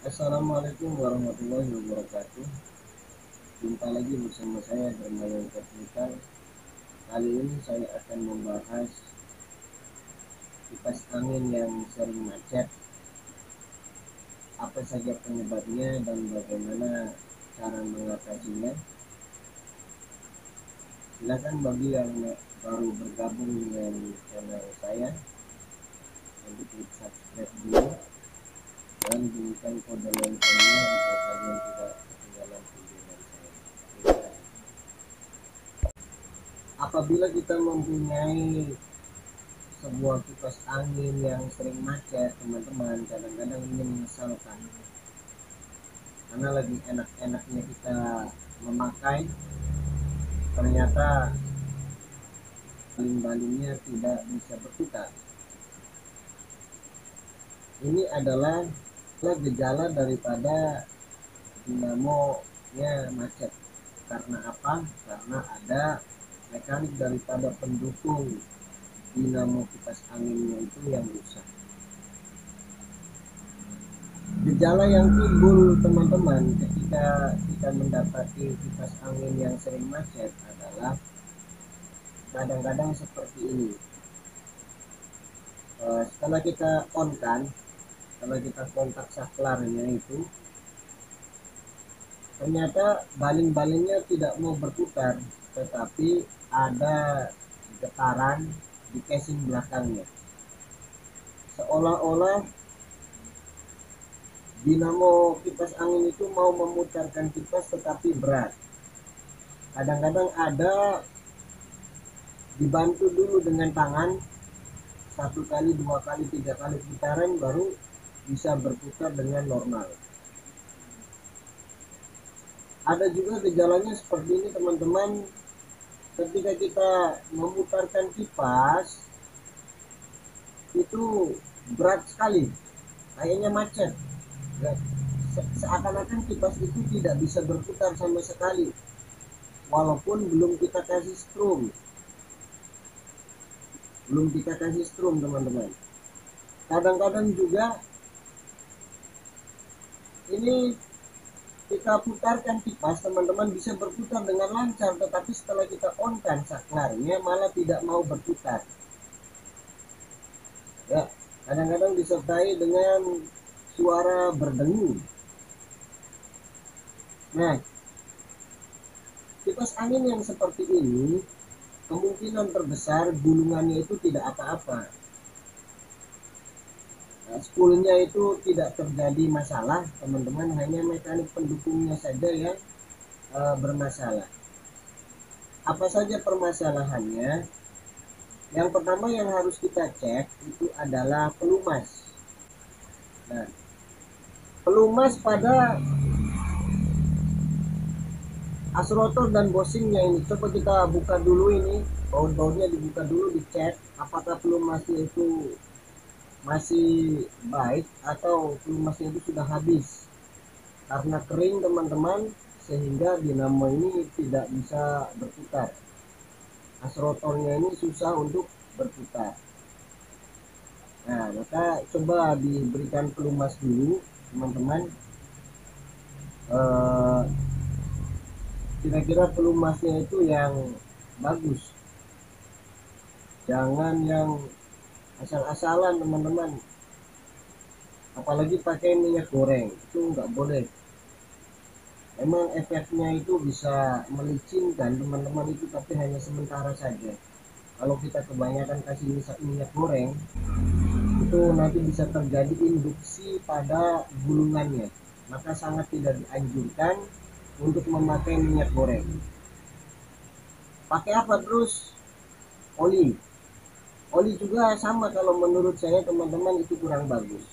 Assalamualaikum warahmatullahi wabarakatuh. Jumpa lagi bersama saya Dermawan Teknikal. Kali ini saya akan membahas kipas angin yang sering macet, apa saja penyebabnya dan bagaimana cara mengatasinya. Silakan bagi yang baru bergabung dengan channel saya untuk klik subscribe dulu dan bunyikan kode loncengnya agar kalian tidak ketinggalan video dari saya. Terima kasih. Apabila kita mempunyai sebuah kipas angin yang sering macet, teman-teman, kadang-kadang ini menyesalkan karena lagi enak-enaknya kita memakai, ternyata baling-balingnya tidak bisa berputar. Ini adalah gejala daripada dinamonya macet. Karena apa? Karena ada mekanik daripada pendukung dinamo kipas anginnya itu yang rusak. Gejala yang timbul teman-teman ketika kita mendapati kipas angin yang sering macet adalah kadang-kadang seperti ini. Setelah kita on kan, setelah kita kontak saklarnya itu, ternyata baling-balingnya tidak mau berputar, tetapi ada getaran di casing belakangnya, seolah-olah dinamo kipas angin itu mau memutarkan kipas tetapi berat. Kadang-kadang ada dibantu dulu dengan tangan, 1 kali, 2 kali, 3 kali putaran baru bisa berputar dengan normal. Ada juga gejalanya seperti ini teman-teman, ketika kita memutarkan kipas itu berat sekali, kayaknya macet ya. Seakan-akan kipas itu tidak bisa berputar sama sekali walaupun belum kita kasih strum teman-teman. Kadang-kadang juga ini kita putarkan kipas, teman-teman, bisa berputar dengan lancar, tetapi setelah kita on kan saklarnya malah tidak mau berputar ya. Kadang-kadang disertai dengan suara berdengung. Nah, kipas angin yang seperti ini kemungkinan terbesar gulungannya itu tidak apa-apa. Spoolnya itu tidak terjadi masalah teman-teman, hanya mekanik pendukungnya saja yang bermasalah. Apa saja permasalahannya? Yang pertama yang harus kita cek itu adalah pelumas. Nah, pelumas pada asrotor dan bosingnya ini, coba kita buka dulu ini, baut-bautnya dibuka dulu, dicek apakah pelumasnya itu masih baik atau pelumasnya itu sudah habis karena kering teman-teman, sehingga dinamo ini tidak bisa berputar, asrotornya ini susah untuk berputar. Nah, maka coba diberikan pelumas dulu teman-teman. Kira-kira pelumasnya itu yang bagus, jangan yang asal-asalan teman-teman, apalagi pakai minyak goreng, itu nggak boleh. Memang efeknya itu bisa melicinkan teman-teman itu, tapi hanya sementara saja. Kalau kita kebanyakan kasih minyak goreng itu nanti bisa terjadi induksi pada gulungannya, maka sangat tidak dianjurkan untuk memakai minyak goreng. Pakai apa terus? Oli juga sama, kalau menurut saya teman-teman itu kurang bagus,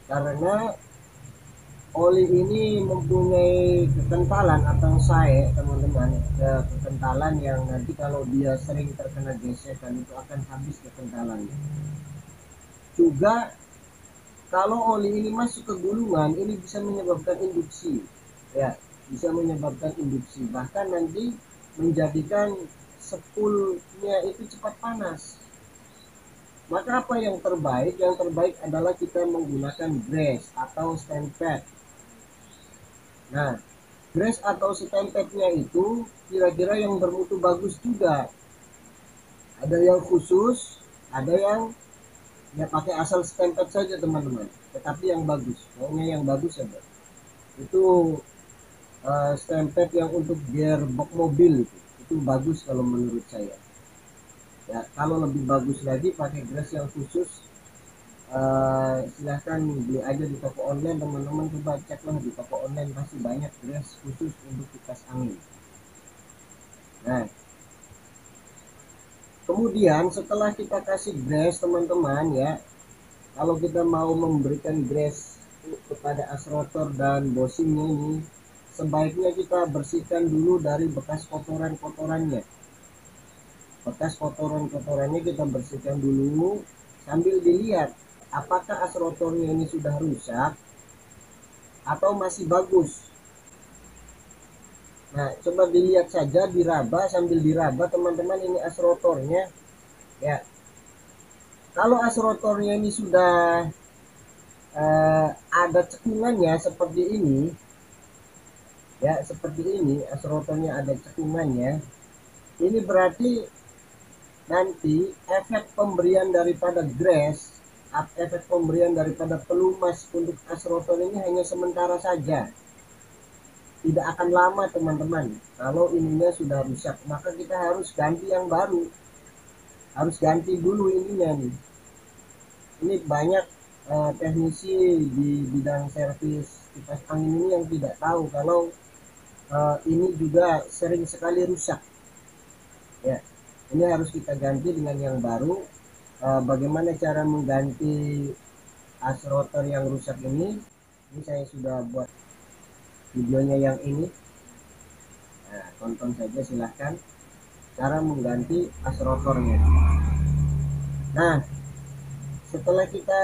karena oli ini mempunyai kekentalan atau saya teman-teman, kekentalan yang nanti kalau dia sering terkena gesekan itu akan habis kekentalannya. Juga kalau oli ini masuk ke gulungan ini bisa menyebabkan induksi ya, bisa menyebabkan induksi, bahkan nanti menjadikan spoolnya itu cepat panas. Maka apa yang terbaik? Yang terbaik adalah kita menggunakan brace atau stand pad. Nah, brace atau stand padnya itu kira-kira yang bermutu bagus juga. Ada yang khusus, ada yang ya pakai asal stand pad saja teman-teman. Tetapi yang bagus, pokoknya yang bagus saja. Itu stand pad yang untuk gearbox mobil itu bagus kalau menurut saya. Ya, kalau lebih bagus lagi pakai brace yang khusus, silahkan beli aja di toko online teman-teman. Coba ceklah di toko online, pasti banyak brace khusus untuk kipas angin. Nah, kemudian setelah kita kasih brace teman-teman ya, kalau kita mau memberikan brace kepada as rotor dan bushingnya ini, sebaiknya kita bersihkan dulu dari bekas kotoran-kotorannya. Bekas kotoran-kotorannya kita bersihkan dulu sambil dilihat apakah as rotornya ini sudah rusak atau masih bagus. Nah, coba dilihat saja, diraba, sambil diraba teman-teman ini as rotornya ya. Kalau as rotornya ini sudah ada cekungannya seperti ini ya, seperti ini as rotornya ada cekungannya, ini berarti nanti efek pemberian daripada grass, efek pemberian daripada pelumas untuk as rotor ini hanya sementara saja, tidak akan lama teman-teman. Kalau ininya sudah rusak, maka kita harus ganti yang baru, harus ganti dulu ininya nih. Ini banyak teknisi di bidang servis kipas angin ini yang tidak tahu kalau ini juga sering sekali rusak ya. Ini harus kita ganti dengan yang baru. Bagaimana cara mengganti as rotor yang rusak ini saya sudah buat videonya yang ini. Nah, tonton saja silahkan cara mengganti as rotornya. Nah, setelah kita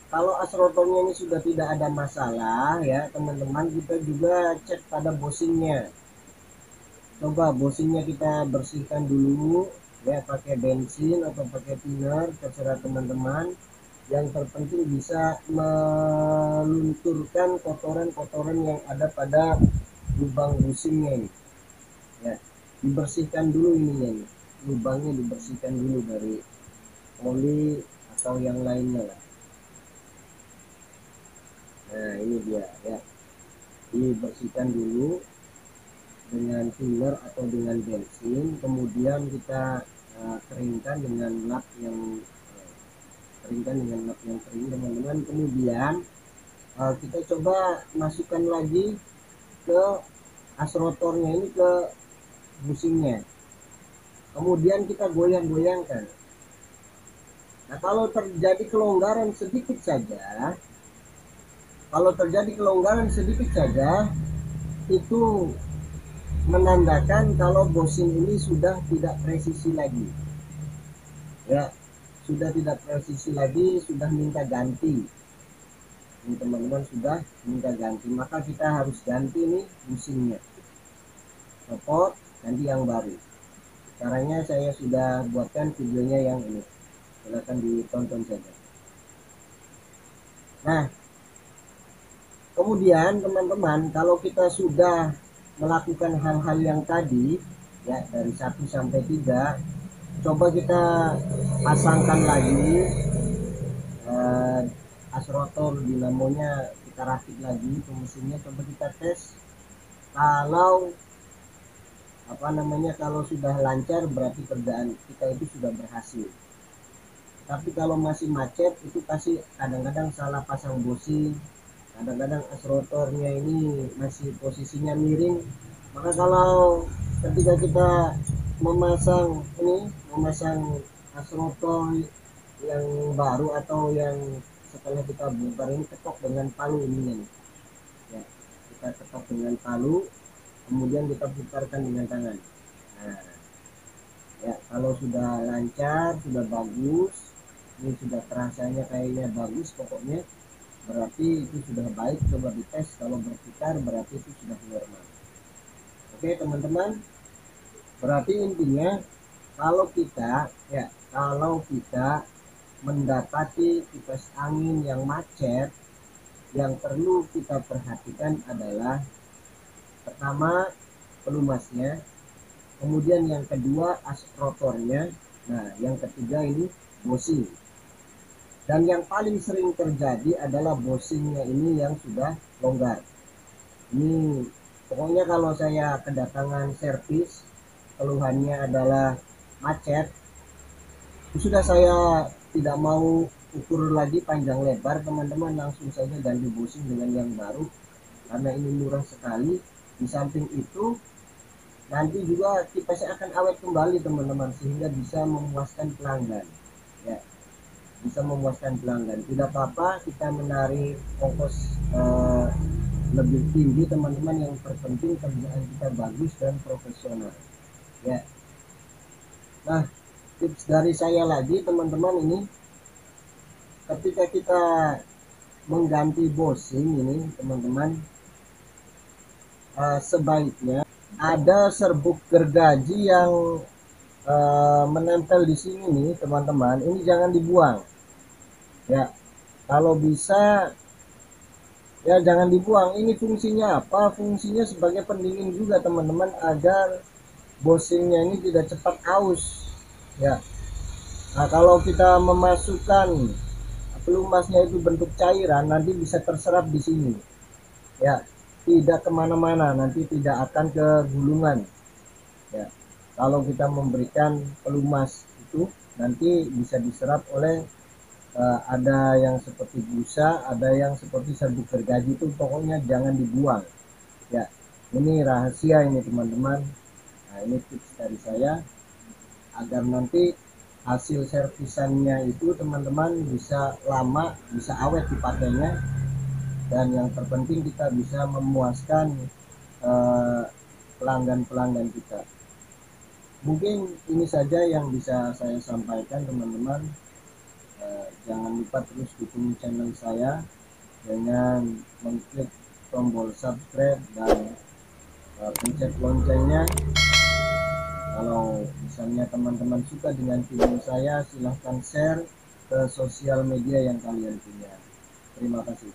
kalau as rotornya ini sudah tidak ada masalah ya teman-teman, kita juga cek pada bushingnya. Coba bushingnya kita bersihkan dulu ya, pakai bensin atau pakai thinner, terserah teman-teman. Yang terpenting bisa melunturkan kotoran-kotoran yang ada pada lubang bushingnya ini ya. Dibersihkan dulu ininya nih, lubangnya dibersihkan dulu dari oli atau yang lainnya lah. Nah, ini dia ya, dibersihkan dulu dengan thinner atau dengan bensin, kemudian kita keringkan dengan lap yang kering teman-teman. Kemudian kita coba masukkan lagi ke as rotornya ini, ke bushingnya, kemudian kita goyang-goyangkan. Nah, kalau terjadi kelonggaran sedikit saja, itu menandakan kalau bushing ini sudah tidak presisi lagi ya, sudah tidak presisi lagi, sudah minta ganti. Ini teman-teman sudah minta ganti, maka kita harus ganti nih bushingnya, copot, ganti yang baru. Caranya saya sudah buatkan videonya yang ini, silahkan ditonton saja. Nah, kemudian teman-teman, kalau kita sudah melakukan hal-hal yang tadi ya, dari 1 sampai 3, coba kita pasangkan lagi as rotor, dinamonya kita rakit lagi ke mesinnya. Coba kita tes kalau kalau sudah lancar, berarti kerjaan kita itu sudah berhasil. Tapi kalau masih macet, itu pasti kadang-kadang salah pasang bushing, kadang-kadang as rotornya ini masih posisinya miring. Maka kalau ketika kita memasang as rotor yang baru atau yang setelah kita bongkar ini, ketok dengan palu ini ya, kita ketok dengan palu, kemudian kita putarkan dengan tangan. Nah ya, kalau sudah lancar, sudah bagus, ini sudah terasanya kayaknya bagus pokoknya, berarti itu sudah baik. Coba dites, kalau berputar berarti itu sudah normal. Oke teman-teman, berarti intinya kalau kita mendapati kipas angin yang macet, yang perlu kita perhatikan adalah pertama pelumasnya, kemudian yang kedua as rotornya, nah yang ketiga ini bushing. Dan yang paling sering terjadi adalah bushingnya ini yang sudah longgar. Ini pokoknya kalau saya kedatangan servis, keluhannya adalah macet, sudah saya tidak mau ukur lagi panjang lebar teman-teman, langsung saja ganti bushing dengan yang baru karena ini murah sekali. Di samping itu nanti juga kipasnya akan awet kembali teman-teman, sehingga bisa memuaskan pelanggan ya, bisa memuaskan pelanggan. Tidak apa-apa kita menarik ongkos lebih tinggi teman-teman, yang terpenting kerjaan kita bagus dan profesional ya. Nah, tips dari saya lagi teman-teman, ini ketika kita mengganti bushing ini teman-teman, sebaiknya ada serbuk gergaji yang menempel di sini nih teman-teman, ini jangan dibuang ya. Kalau bisa ya jangan dibuang. Ini fungsinya apa? Fungsinya sebagai pendingin juga teman-teman, agar bushingnya ini tidak cepat aus ya. Nah, kalau kita memasukkan pelumasnya itu bentuk cairan, nanti bisa terserap di sini ya, tidak kemana-mana, nanti tidak akan ke gulungan ya. Kalau kita memberikan pelumas itu nanti bisa diserap oleh ada yang seperti busa, ada yang seperti serbuk gergaji, itu pokoknya jangan dibuang ya. Ini rahasia ini teman-teman. Nah, ini tips dari saya agar nanti hasil servisannya itu teman-teman bisa lama, bisa awet dipakainya, dan yang terpenting kita bisa memuaskan pelanggan-pelanggan kita. Mungkin ini saja yang bisa saya sampaikan teman-teman. Jangan lupa terus dukung channel saya dengan mengklik tombol subscribe dan pencet loncengnya. Kalau misalnya teman-teman suka dengan video saya, silahkan share ke sosial media yang kalian punya. Terima kasih.